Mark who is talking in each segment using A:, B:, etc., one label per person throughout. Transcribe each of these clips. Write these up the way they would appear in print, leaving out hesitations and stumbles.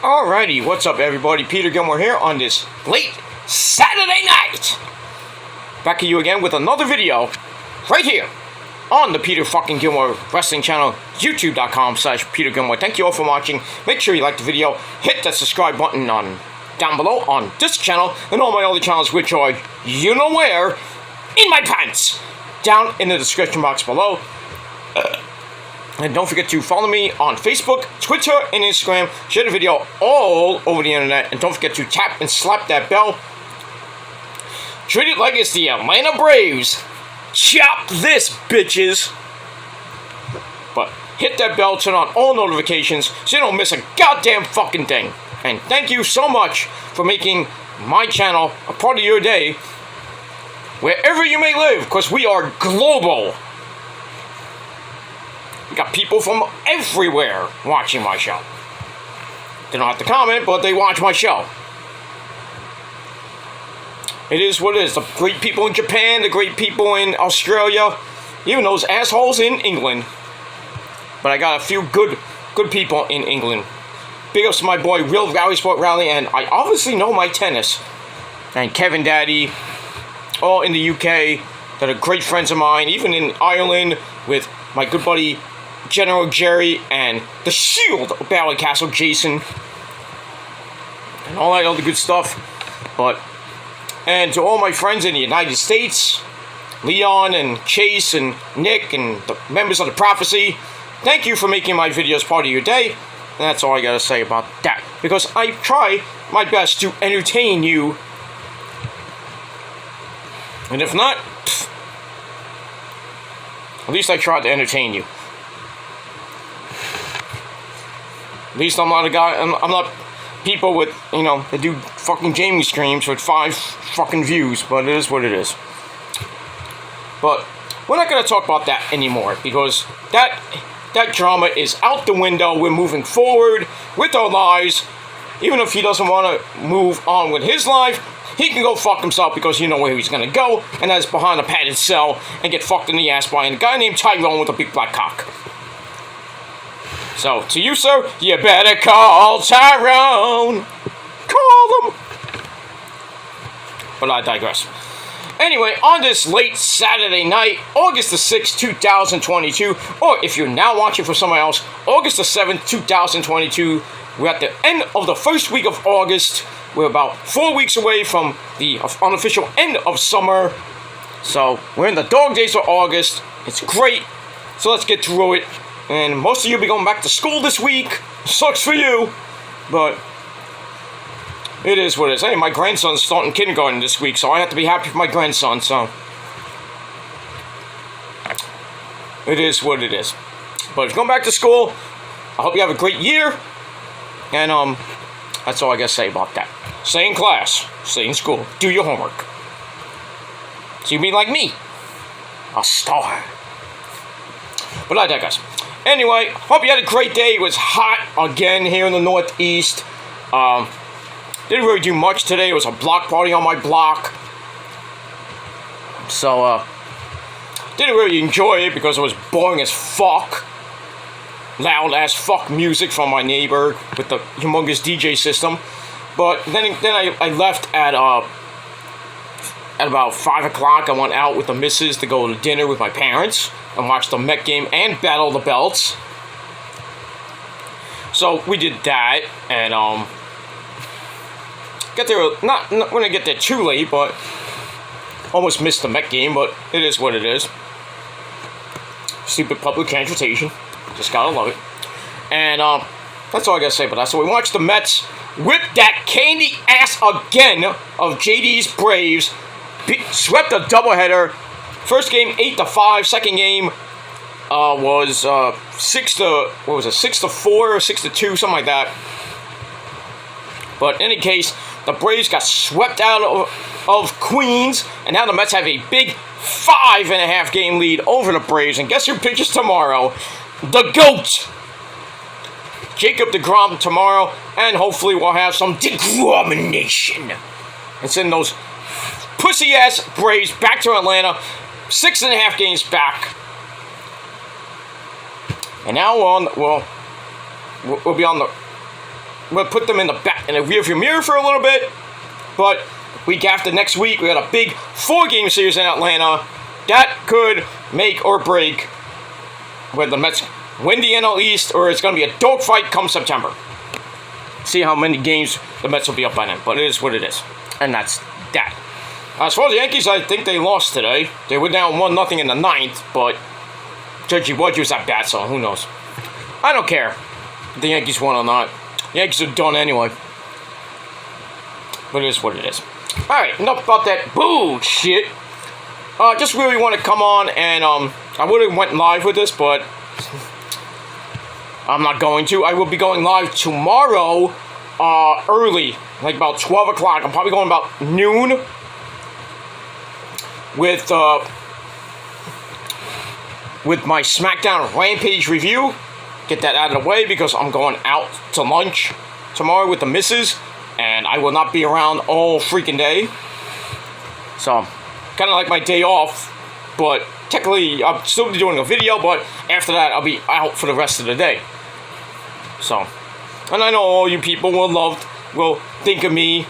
A: Alrighty, what's up everybody? Peter Gilmore here on this late Saturday night. Back to you again with another video right here on the Peter fucking Gilmore Wrestling Channel, youtube.com/Peter Gilmore. Thank you all for watching. Make sure you like the video, hit that subscribe button on down below on this channel and all my other channels, which are you know where in my pants, down in the description box below. And don't forget to follow me on Facebook, Twitter, and Instagram. Share the video all over the internet. And don't forget to tap and slap that bell. Treat it like it's the Atlanta Braves. Chop this, bitches. But hit that bell, turn on all notifications so you don't miss a goddamn fucking thing. And thank you so much for making my channel a part of your day, wherever you may live, because we are global. We got people from everywhere watching my show. They don't have to comment, but they watch my show. It is what it is. The great people in Japan, the great people in Australia, even those assholes in England. But I got a few good people in England. Big ups to my boy Real Rally Sport Rally, and I obviously know my tennis. And Kevin Daddy, all in the UK, that are great friends of mine, even in Ireland with my good buddy General Jerry and the Shield of Ballycastle Jason and all that other good stuff. And to all my friends in the United States, Leon and Chase and Nick and the members of the Prophecy, thank you for making my videos part of your day. And that's all I gotta say about that, because I try my best to entertain you, and if not, at least I tried to entertain you. At least I'm not a guy, I'm not people with, that do fucking gaming streams with 5 fucking views, but it is what it is. But we're not going to talk about that anymore, because that drama is out the window. We're moving forward with our lives. Even if he doesn't want to move on with his life, he can go fuck himself, because you know where he's going to go, and that's behind a padded cell and get fucked in the ass by a guy named Tyrone with a big black cock. So, to you, sir, you better call Tyrone. Call him. But I digress. Anyway, on this late Saturday night, August the 6th, 2022, or if you're now watching for somewhere else, August the 7th, 2022, we're at the end of the first week of August. We're about 4 weeks away from the unofficial end of summer. So, we're in the dog days of August. It's great. So let's get through it. And most of you will be going back to school this week. Sucks for you. But it is what it is. Hey, my grandson's starting kindergarten this week, so I have to be happy for my grandson, so it is what it is. But if you're going back to school, I hope you have a great year. And that's all I gotta say about that. Stay in class, stay in school, do your homework. So you be like me, a star. But I digress. Anyway, hope you had a great day. It was hot again here in the Northeast. Didn't really do much today. It was a block party on my block. So, didn't really enjoy it because it was boring as fuck. Loud as fuck music from my neighbor with the humongous DJ system. But then I left at about 5 o'clock. I went out with the missus to go to dinner with my parents and watch the Met game and Battle of the Belts. So we did that, and got there, not gonna get there too late, but almost missed the Met game, but it is what it is. Stupid public transportation, just gotta love it. And that's all I gotta say about that. So we watched the Mets whip that candy ass again of JD's Braves, swept a doubleheader. First game 8-5. Second game was 6-4 or 6-2, something like that. But in any case, the Braves got swept out of Queens, and now the Mets have a big 5.5 game lead over the Braves. And guess who pitches tomorrow? The GOAT, Jacob deGrom, tomorrow, and hopefully we'll have some deGromination and send those pussy ass Braves back to Atlanta. 6.5 games back. And now we'll be on the we'll put them in the rearview mirror for a little bit. But week after next week, we got a big 4-game series in Atlanta that could make or break whether the Mets win the NL East or it's going to be a dogfight come September. See how many games the Mets will be up by then. But it is what it is, and that's that. As far as the Yankees, I think they lost today. They were down 1-0 in the 9th, but Judgy Wudge was at bat, so who knows? I don't care if the Yankees won or not. The Yankees are done anyway. But it is what it is. Alright, enough about that bullshit. Just really want to come on and, I would have went live with this, but I'm not going to. I will be going live tomorrow, early, like about 12 o'clock. I'm probably going about noon with my SmackDown Rampage review. Get that out of the way because I'm going out to lunch tomorrow with the missus, and I will not be around all freaking day. So, kind of like my day off, but technically I'll still be doing a video, but after that I'll be out for the rest of the day. So, and I know all you people will think of me,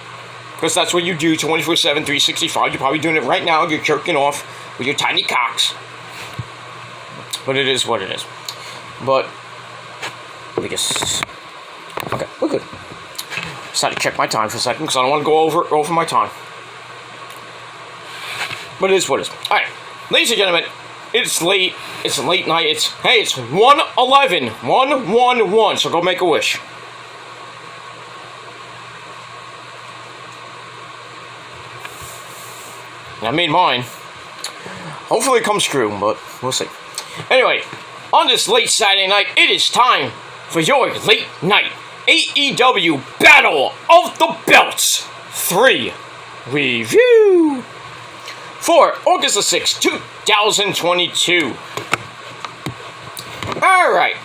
A: because that's what you do 24/7, 365. You're probably doing it right now. You're jerking off with your tiny cocks. But it is what it is. But, I guess, okay, we're good. Just had to check my time for a second, because I don't want to go over my time. But it is what it is. Alright, ladies and gentlemen, it's late. It's a late night. It's 1:11. 1-1-1. So go make a wish. I made mine. Hopefully it comes true, but we'll see. Anyway, on this late Saturday night, it is time for your late night AEW Battle of the Belts 3 review for August the 6th, 2022. Alright.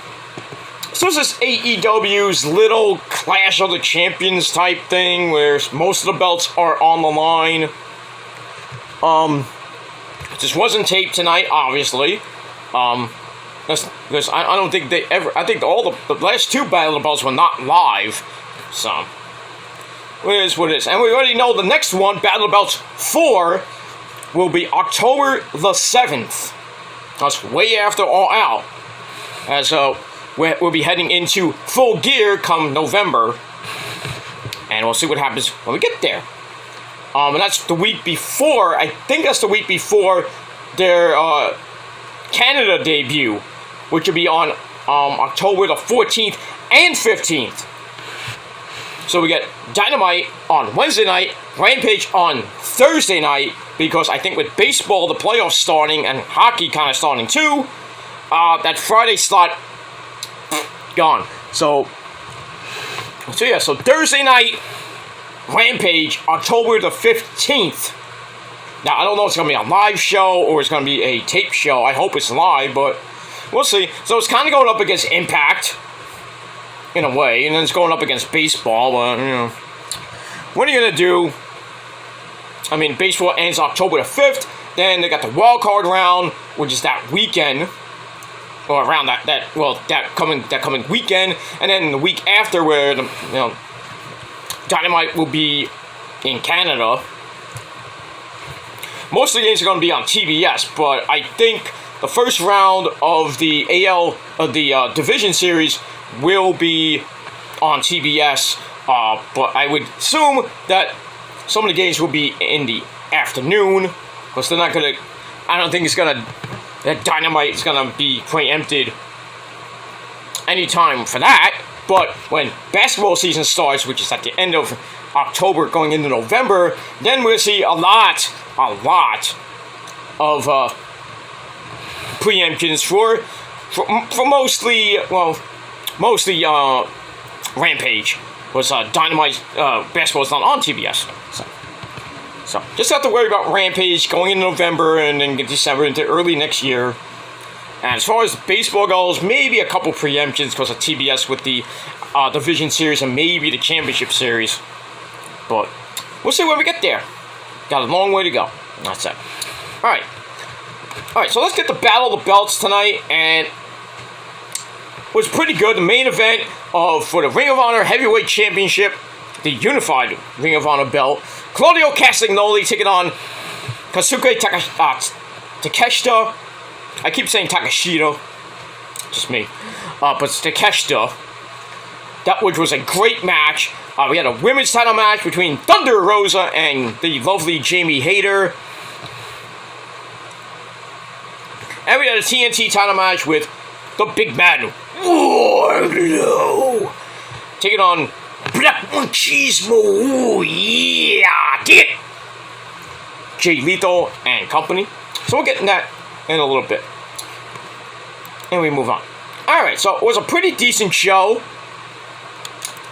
A: So this is AEW's little Clash of the Champions type thing where most of the belts are on the line. This wasn't taped tonight, obviously. Because I don't think they ever. I think all the last 2 Battle of the Belts were not live. So, it is what it is. And we already know the next one, Battle of the Belts 4, will be October the 7th. That's way after All Out. As we'll be heading into Full Gear come November. And we'll see what happens when we get there. And that's the week before, I think that's the week before their Canada debut, which will be on October the 14th and 15th. So we get Dynamite on Wednesday night, Rampage on Thursday night, because I think with baseball, the playoffs starting, and hockey kind of starting too, that Friday slot, gone. So yeah, so Thursday night, Rampage, October the 15th. Now, I don't know if it's going to be a live show or it's going to be a tape show. I hope it's live, but we'll see. So it's kind of going up against Impact, in a way, and then it's going up against baseball. But, you know, what are you going to do? I mean, baseball ends October the 5th. Then they got the wild card round, which is that weekend, or around that coming weekend, and then the week after, where Dynamite will be in Canada. Most of the games are going to be on TBS, but I think the first round of the Division Series will be on TBS. But I would assume that some of the games will be in the afternoon, because they're not going to. I don't think that Dynamite is going to be preempted anytime for that. But when basketball season starts, which is at the end of October going into November, then we'll see a lot of preemptions for mostly Rampage, was Dynamite basketball is not on TBS. So just have to worry about Rampage going into November and then December into early next year. And as far as baseball goes, maybe a couple preemptions because of TBS with the Division Series and maybe the Championship Series. But we'll see when we get there. Got a long way to go. That's it. Alright, so let's get the Battle of the Belts tonight. And was pretty good. The main event for the Ring of Honor Heavyweight Championship, the unified Ring of Honor belt. Claudio Castagnoli taking on Kosuke Takeshita. I keep saying Takeshita. Just me. But it's Takeshita. That which was a great match. We had a women's title match between Thunder Rosa and the lovely Jamie Hayter. And we had a TNT title match with the big man Wardlow taking on Black Machismo. Ooh, yeah, get it. Jay Lethal and company. So we'll get in that in a little bit. And we move on. Alright, so it was a pretty decent show.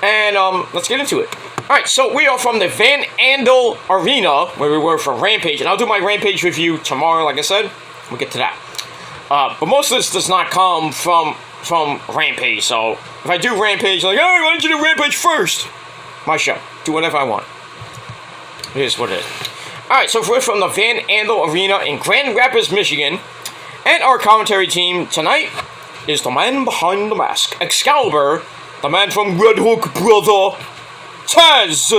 A: And let's get into it. Alright, so we are from the Van Andel Arena, where we were for Rampage. And I'll do my Rampage review tomorrow, like I said. We'll get to that. But most of this does not come from Rampage. So if I do Rampage, like, hey, why don't you do Rampage first? My show. Do whatever I want. It is what it is. Alright, so we're from the Van Andel Arena in Grand Rapids, Michigan. And our commentary team tonight is the man behind the mask, Excalibur, the man from Red Hook Brother, Taz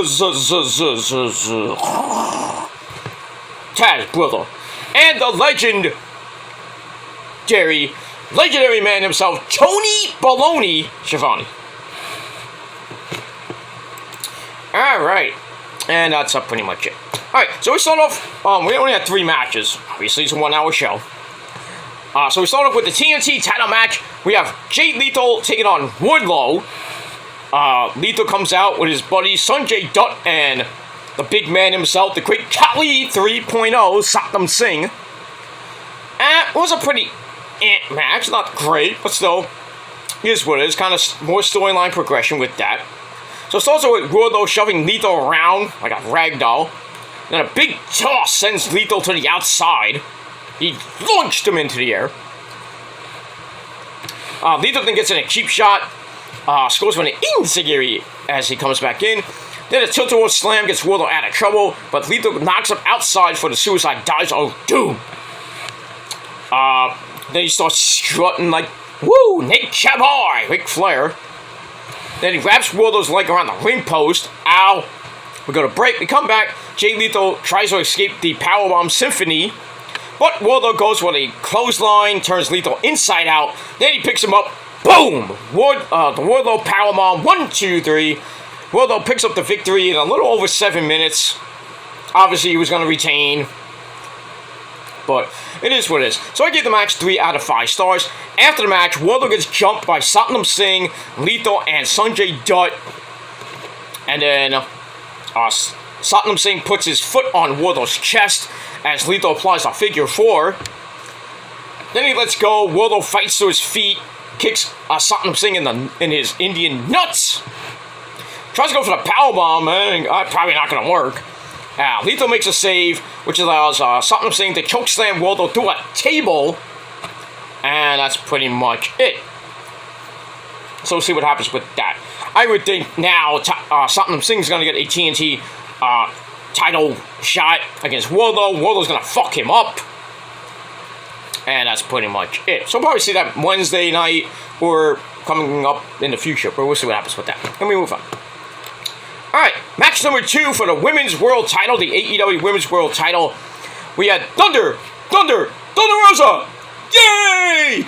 A: Brother, and the legendary man himself, Tony Baloney Schiavone. Alright, and that's pretty much it. Alright, so we start off, we only had 3 matches. Obviously, it's a 1-hour show. So we start off with the TNT title match. We have Jay Lethal taking on Wardlow. Lethal comes out with his buddy Sanjay Dutt and the big man himself, the great Kali 3.0, Satnam Singh. And it was a pretty match. Not great, but still, here's what it is. Kind of more storyline progression with that. So it starts with Wardlow shoving Lethal around like a ragdoll. Then a big toss sends Lethal to the outside. He launched him into the air. Lethal then gets in a cheap shot. Scores with an enziguri as he comes back in. Then a tilt-a-whirl slam gets Wardlow out of trouble, but Lethal knocks him outside for the suicide dive of doom. Then he starts strutting like, woo, Nate Chaboy, Ric Flair. Then he wraps Wardlow's leg around the ring post. Ow. We go to break. We come back. Jay Lethal tries to escape the Powerbomb Symphony. But Wardlow goes with a clothesline, turns Lethal inside out. Then he picks him up. Boom! The Wardlow Powerbomb. 1, 2, 3. Wardlow picks up the victory in a little over 7 minutes. Obviously, he was going to retain. But it is what it is. So I give the match 3 out of 5 stars. After the match, Wardlow gets jumped by Satnam Singh, Lethal, and Sanjay Dutt. And then Satnam Singh puts his foot on Wardlow's chest as Lethal applies a figure 4. Then he lets go. Wardlow fights to his feet, kicks Satnam Singh in his Indian nuts. Tries to go for the powerbomb, and probably not going to work. Lethal makes a save, which allows Satnam Singh to chokeslam Wardlow through a table. And that's pretty much it. So we'll see what happens with that. I would think now Satnam Singh's going to get a TNT title shot against Wardlow. Wardlow's going to fuck him up. And that's pretty much it. So we'll probably see that Wednesday night or coming up in the future. But we'll see what happens with that. And we move on. Alright, match number 2 for the Women's World title, the AEW Women's World title. We had Thunder Rosa! Yay!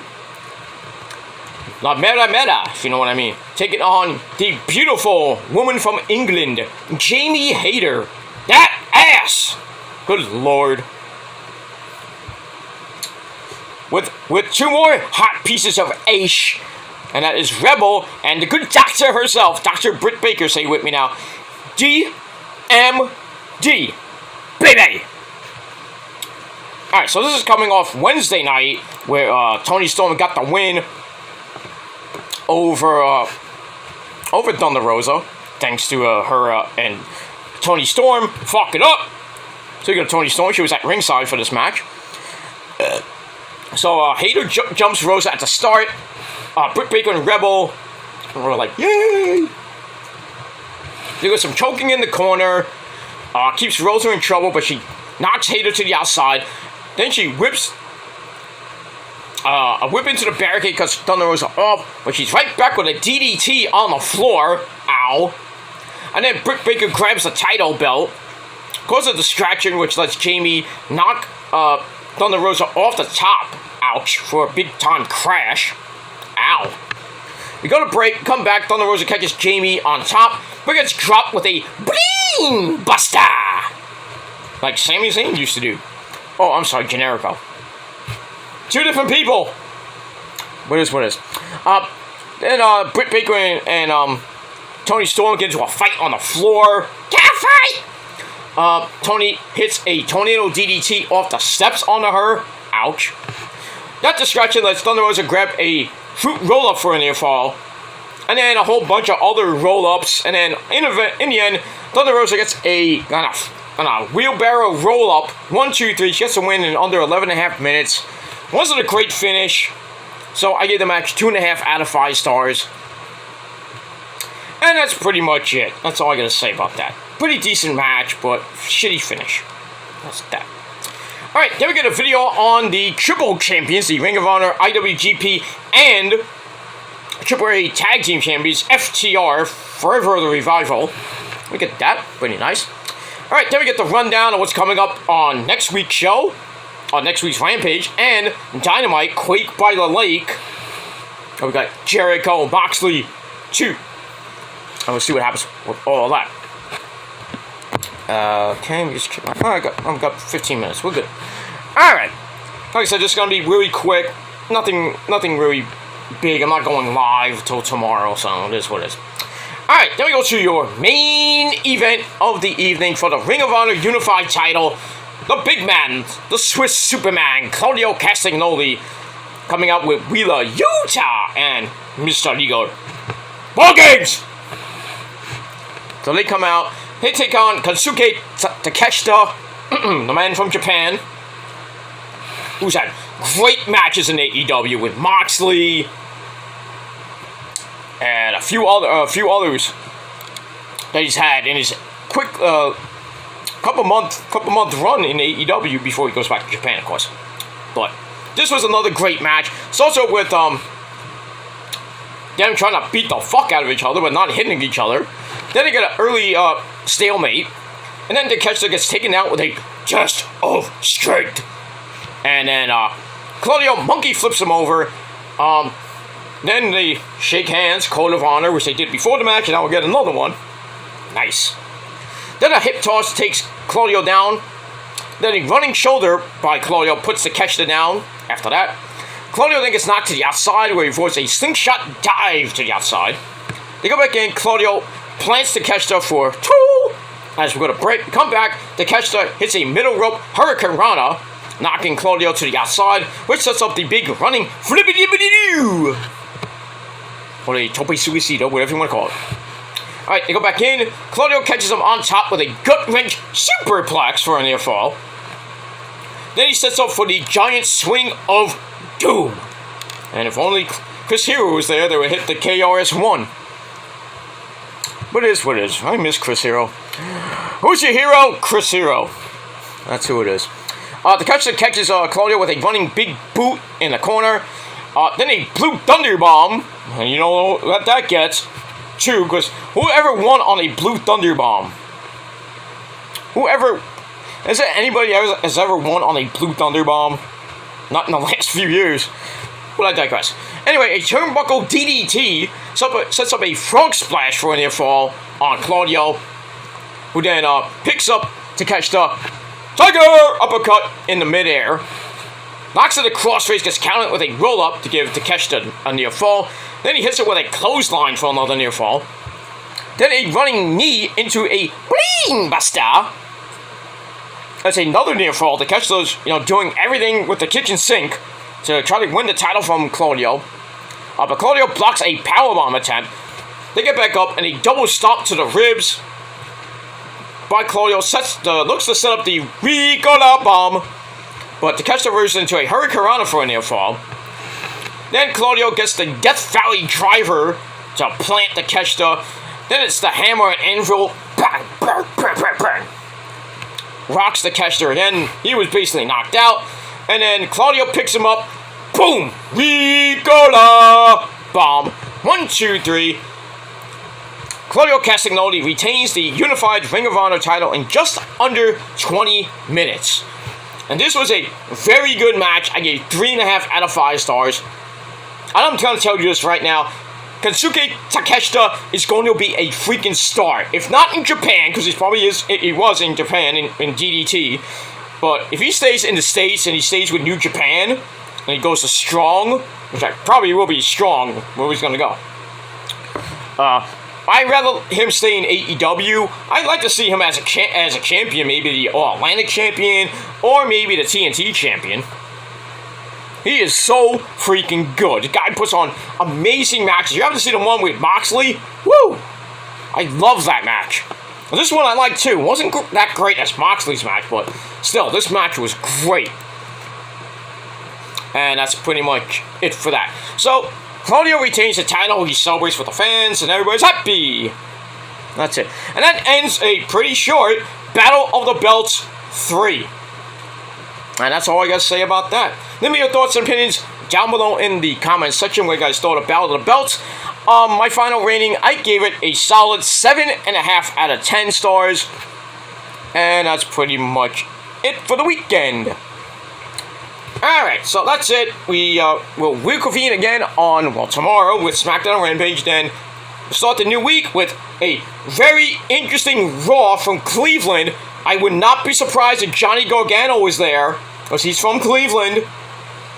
A: La Mera, if you know what I mean. Taking on the beautiful woman from England, Jamie Hayter. That ass! Good lord. With 2 more hot pieces of ace. And that is Rebel and the good doctor herself, Dr. Britt Baker, say with me now. DMD. Baby! Alright, so this is coming off Wednesday night, where Toni Storm got the win over Thunder Rosa, thanks to her and Toni Storm. Fuck it up! Speaking of Toni Storm, she was at ringside for this match. So Hayter jumps Rosa at the start. Britt Baker and Rebel were like, yay! There was some choking in the corner. Keeps Rosa in trouble, but she knocks Hayter to the outside. Then she whips a whip into the barricade because Thunder Rosa off, but she's right back with a DDT on the floor. Ow. And then Britt Baker grabs the title belt, causes a distraction which lets Jamie knock Thunder Rosa off the top. Ouch. For a big time crash. Ow. We go to break, come back, Thunder Rosa catches Jamie on top, but gets dropped with a Bling Buster! Like Sami Zayn used to do. Oh, I'm sorry, Generico. Two different people! What is? Then, Britt Baker and Toni Storm get into a fight on the floor. Can't fight! Toni hits a Tornado DDT off the steps onto her. Ouch. That distraction lets Thunder Rosa grab a fruit roll-up for a near fall, and then a whole bunch of other roll-ups, and then in the end, Thunder Rosa gets a wheelbarrow roll-up, 1, 2, 3, she gets a win in under 11.5 minutes. Wasn't a great finish, so I give the match 2.5 out of 5 stars. And that's pretty much it. That's all I gotta say about that. Pretty decent match, but shitty finish. That's that. Alright, then we get a video on the Triple Champions, the Ring of Honor, IWGP, and AAA Tag Team Champions, FTR, Forever the Revival. We get that, pretty nice. Alright, then we get the rundown of what's coming up on next week's show, on next week's Rampage, and Dynamite, Quake by the Lake. And we got Jericho, Moxley, 2. And we'll see what happens with all of that. Okay, we just keep my phone. I've got 15 minutes. We're good. Alright. Like I said, just gonna be really quick. Nothing really big. I'm not going live till tomorrow, so it is what it is. Alright, then we go to your main event of the evening for the Ring of Honor Unified title. The big man, the Swiss Superman, Claudio Castagnoli, coming out with Wheeler Yuta and Mr. Liger. Ball games! So they come out. They take on Konosuke Takeshita, the man from Japan, who's had great matches in AEW with Moxley and a few others that he's had in his quick couple month run in AEW before he goes back to Japan, of course. But this was another great match. It's also with them trying to beat the fuck out of each other but not hitting each other. Then they get an early stalemate, and then Takeshita gets taken out with a test of strength. And then Claudio monkey flips him over. Then they shake hands, code of honor, which they did before the match, and now we'll get another one. Nice. Then a hip toss takes Claudio down. Then a running shoulder by Claudio puts Takeshita down. After that, Claudio then gets knocked to the outside, where he avoids a slingshot dive to the outside. They go back in, Claudio plants Takeshita for 2. As we go to break, we come back, Takeshita hits a middle rope Hurricane Rana, knocking Claudio to the outside, which sets up the big running flippity-dippity-doo, or a tope suicida, whatever you want to call it. Alright, they go back in, Claudio catches him on top with a gut-wrench superplex for a near fall. Then he sets up for the giant swing of doom. And if only Chris Hero was there, they would hit the KRS-One. But it is what it is. I miss Chris Hero. Who's your hero? Chris Hero. That's who it is. Takeshita catches Claudio with a running big boot in the corner. Then a Blue Thunder Bomb. And you know what that gets. 2, because whoever won on a Blue Thunder Bomb? Is there anybody has ever won on a Blue Thunder Bomb? Not in the last few years. But I digress. Anyway, a turnbuckle DDT sets up a frog splash for a near fall on Claudio, who then picks up Takeshita. Tiger uppercut in the midair. Knocks it across face, gets counted with a roll up to give Takeshita a near fall. Then he hits it with a clothesline for another near fall. Then a running knee into a Bling Buster. That's another near fall. Takeshita's doing everything with the kitchen sink to try to win the title from Claudio. But Claudio blocks a powerbomb attempt. They get back up and a double stop to the ribs by Claudio looks to set up the Ricola bomb. But Takeshita reverses into a Hurricane for a near fall. Then Claudio gets the Death Valley driver to plant Takeshita. Then it's the hammer and anvil. Bang, bang, bang, bang, bang. Rocks Takeshita again. He was basically knocked out. And then Claudio picks him up. Boom! Ricola! Bomb. 1, 2, 3. Claudio Castagnoli retains the unified Ring of Honor title in just under 20 minutes. And this was a very good match. I gave 3.5 out of 5 stars. And I'm going to tell you this right now. Kensuke Takeshita is going to be a freaking star. If not in Japan, because he was in Japan in DDT. But if he stays in the States and he stays with New Japan, and he goes to Strong, which I probably will be Strong, where he's going to go. I'd rather him stay in AEW. I'd like to see him as a champion, maybe the All-Atlantic champion, or maybe the TNT champion. He is so freaking good. The guy puts on amazing matches. You haven't seen the one with Moxley? Woo! I love that match. This one I like too. It wasn't that great as Moxley's match, but still, this match was great. And that's pretty much it for that. So, Claudio retains the title. He celebrates with the fans, and everybody's happy. That's it. And that ends a pretty short Battle of the Belts 3. And that's all I got to say about that. Leave me your thoughts and opinions down below in the comments section what you guys thought of Battle of the Belts. My final rating, I gave it a solid 7.5 out of 10 stars. And that's pretty much it for the weekend. Alright, so that's it. We'll reconvene again on, tomorrow with SmackDown Rampage. Then we'll start the new week with a very interesting Raw from Cleveland. I would not be surprised if Johnny Gargano was there, because he's from Cleveland.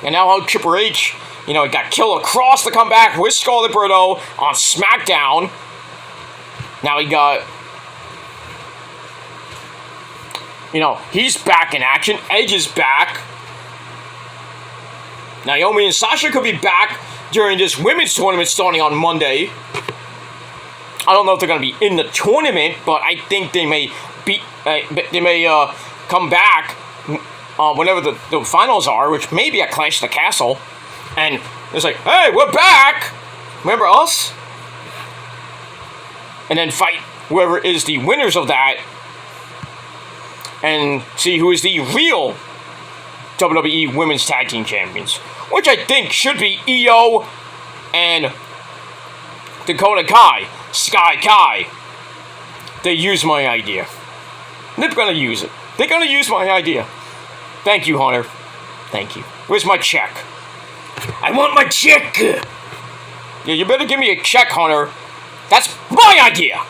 A: And now how Triple H, he got Killer Kross to come back with Scarlett Bordeaux on SmackDown. Now he got, he's back in action. Edge is back. Naomi and Sasha could be back during this women's tournament starting on Monday. I don't know if they're going to be in the tournament, but I think they may come back whenever the finals are, which may be at Clash of the Castle. And it's like, hey, we're back! Remember us? And then fight whoever is the winners of that. And see who is the real WWE Women's Tag Team Champions. Which I think should be Io and Dakota Kai. Sky Kai. They used my idea. They're gonna use it. They're gonna use my idea. Thank you, Hunter. Thank you. Where's my check? I want my check! Yeah, you better give me a check, Hunter. That's my idea!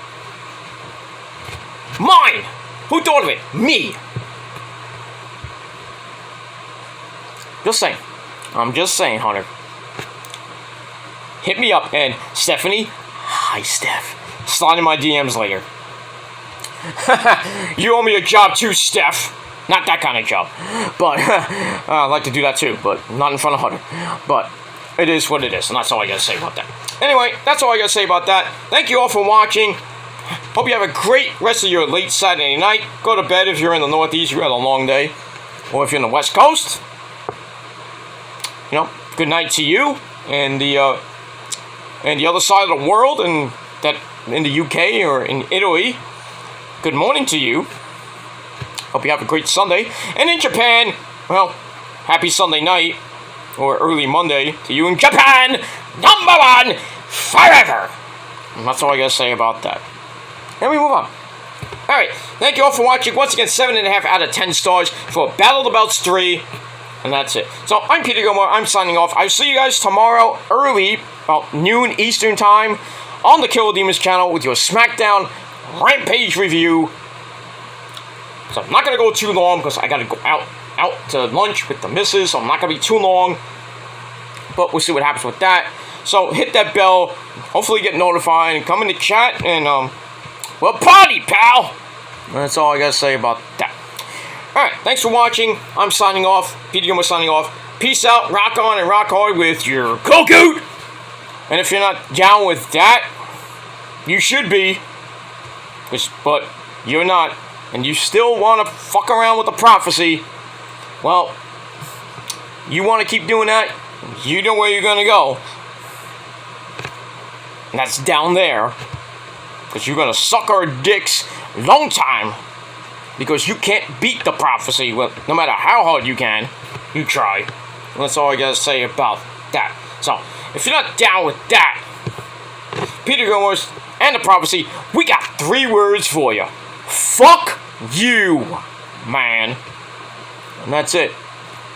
A: Mine! Who thought of it? Me! Just saying. I'm just saying, Hunter. Hit me up, and Stephanie, hi, Steph. Slide in my DMs later. You owe me a job too, Steph. Not that kind of job. But, I'd like to do that too, but not in front of Hunter. But, it is what it is, and that's all I gotta say about that. Anyway, that's all I gotta say about that. Thank you all for watching. Hope you have a great rest of your late Saturday night. Go to bed if you're in the Northeast, you had a long day. Or if you're in the West Coast. Good night to you and the other side of the world, and that in the UK or in Italy. Good morning to you. Hope you have a great Sunday. And in Japan, well, happy Sunday night or early Monday to you in Japan. #1 forever. And that's all I gotta say about that. And we move on. Alright, thank you all for watching. Once again, 7.5 out of 10 stars for Battle of the Belts 3. And that's it. So, I'm Peter Gilmore. I'm signing off. I'll see you guys tomorrow early, about noon Eastern Time, on the Killer Demons channel with your SmackDown Rampage review. So, I'm not going to go too long because I got to go out to lunch with the missus. So, I'm not going to be too long. But we'll see what happens with that. So, hit that bell. Hopefully get notified and come in the chat. And, well, party, pal! And that's all I got to say about that. Alright, thanks for watching. I'm signing off. Peter Gilmore signing off. Peace out, rock on, and rock hard with your Cocoot! And if you're not down with that, you should be. But you're not. And you still want to fuck around with the prophecy. Well, you want to keep doing that, you know where you're going to go. And that's down there. Because you're going to suck our dicks long time. Because you can't beat the prophecy, no matter how hard you can. You try. That's all I gotta say about that. So, if you're not down with that, Peter Gilmore and the Prophecy, we got 3 words for you. Fuck you, man. And that's it.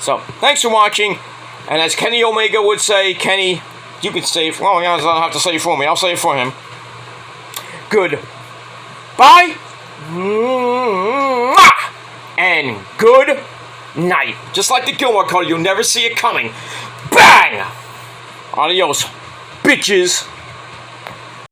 A: So, thanks for watching. And as Kenny Omega would say, Kenny, you can say it. Well, I don't have to say it for me. I'll say it for him. Good. Bye. And good night. Just like the Gilmore Code, you'll never see it coming. Bang! Adios, bitches.